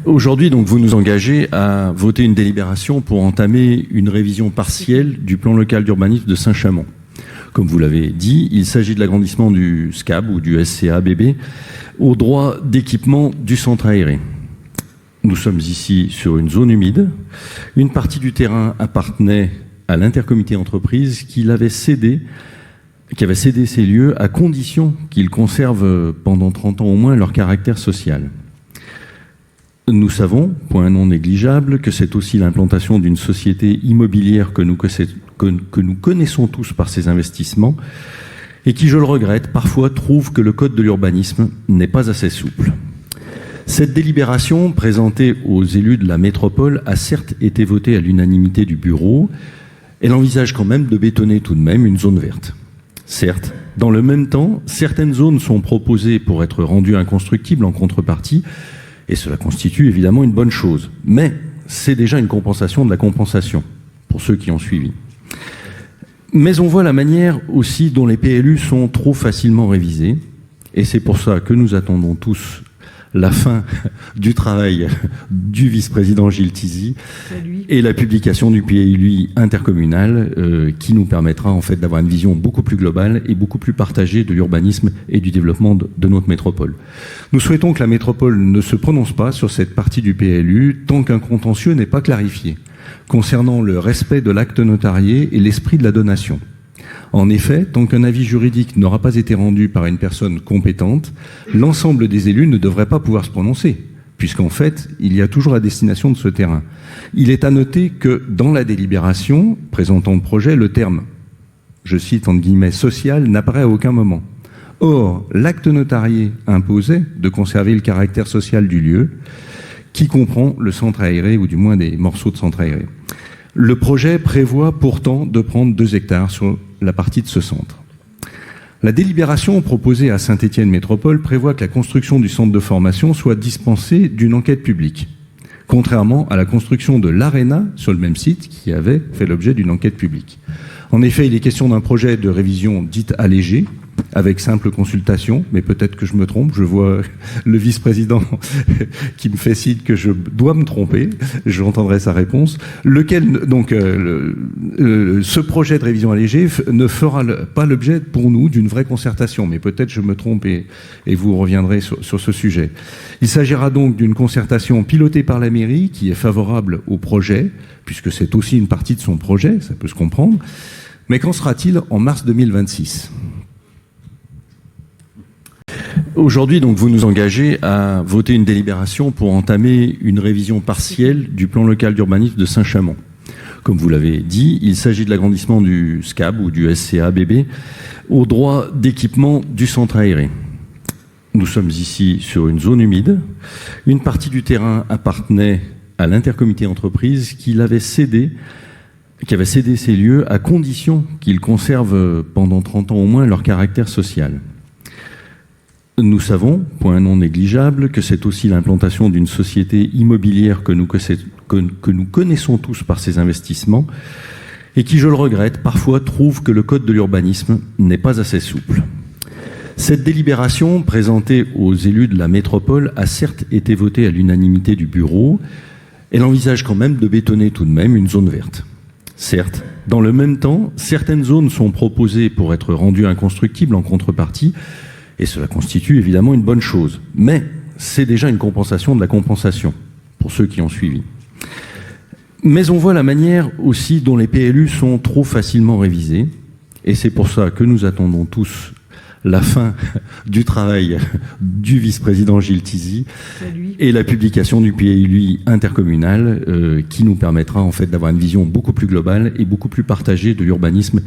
Aujourd'hui, donc, vous nous engagez à voter une délibération pour entamer une révision partielle du plan local d'urbanisme de Saint-Chamond. Comme vous l'avez dit, il s'agit de l'agrandissement du SCAB ou du SCA-BB au droit d'équipement du centre aéré. Nous sommes ici sur une zone humide. Une partie du terrain appartenait à l'intercomité entreprise qui avait cédé ces lieux à condition qu'ils conservent pendant 30 ans au moins leur caractère social. Nous savons, point non négligeable, que c'est aussi l'implantation d'une société immobilière que nous connaissons tous par ses investissements et qui, je le regrette, parfois trouve que le code de l'urbanisme n'est pas assez souple. Cette délibération, présentée aux élus de la métropole, a certes été votée à l'unanimité du bureau. Elle envisage quand même de bétonner tout de même une zone verte. Certes, dans le même temps, certaines zones sont proposées pour être rendues inconstructibles en contrepartie, et cela constitue évidemment une bonne chose. Mais c'est déjà une compensation de la compensation, pour ceux qui ont suivi. Mais on voit la manière aussi dont les PLU sont trop facilement révisés, et c'est pour ça que nous attendons tous la fin du travail du vice-président Gilles Thizy et la publication du PLUI intercommunal qui nous permettra en fait d'avoir une vision beaucoup plus globale et beaucoup plus partagée de l'urbanisme et du développement de notre métropole. Nous souhaitons que la métropole ne se prononce pas sur cette partie du PLU tant qu'un contentieux n'est pas clarifié concernant le respect de l'acte notarié et l'esprit de la donation. En effet, tant qu'un avis juridique n'aura pas été rendu par une personne compétente, l'ensemble des élus ne devrait pas pouvoir se prononcer, puisqu'en fait, il y a toujours la destination de ce terrain. Il est à noter que dans la délibération présentant le projet, le terme, je cite entre guillemets, social, n'apparaît à aucun moment. Or, l'acte notarié imposait de conserver le caractère social du lieu, qui comprend le centre aéré, ou du moins des morceaux de centre aéré. Le projet prévoit pourtant de prendre 2 hectares sur la partie de ce centre. La délibération proposée à Saint-Étienne Métropole prévoit que la construction du centre de formation soit dispensée d'une enquête publique, contrairement à la construction de l'Arena sur le même site qui avait fait l'objet d'une enquête publique. En effet, il est question d'un projet de révision dite allégée, avec simple consultation, mais peut-être que je me trompe. Je vois le vice-président qui me fait signe que je dois me tromper. J'entendrai sa réponse. Ce projet de révision allégée ne fera pas l'objet pour nous d'une vraie concertation, mais peut-être je me trompe et vous reviendrez sur ce sujet. Il s'agira donc d'une concertation pilotée par la mairie qui est favorable au projet, puisque c'est aussi une partie de son projet, ça peut se comprendre. Mais qu'en sera-t-il en mars 2026 ? Aujourd'hui, donc, vous nous engagez à voter une délibération pour entamer une révision partielle du plan local d'urbanisme de Saint-Chamond. Comme vous l'avez dit, il s'agit de l'agrandissement du SCAB ou du SCA-BB au droit d'équipement du centre aéré. Nous sommes ici sur une zone humide. Une partie du terrain appartenait à l'intercomité entreprise qui avait cédé ces lieux à condition qu'ils conservent pendant 30 ans au moins leur caractère social. Nous savons, point non négligeable, que c'est aussi l'implantation d'une société immobilière que nous connaissons tous par ses investissements et qui, je le regrette, parfois trouve que le code de l'urbanisme n'est pas assez souple. Cette délibération, présentée aux élus de la métropole, a certes été votée à l'unanimité du bureau. Elle envisage quand même de bétonner tout de même une zone verte. Certes, dans le même temps, certaines zones sont proposées pour être rendues inconstructibles en contrepartie, et cela constitue évidemment une bonne chose. Mais c'est déjà une compensation de la compensation, pour ceux qui ont suivi. Mais on voit la manière aussi dont les PLU sont trop facilement révisés, et c'est pour ça que nous attendons tous la fin du travail du vice-président Gilles Thizy et la publication du PLUI intercommunal qui nous permettra en fait d'avoir une vision beaucoup plus globale et beaucoup plus partagée de l'urbanisme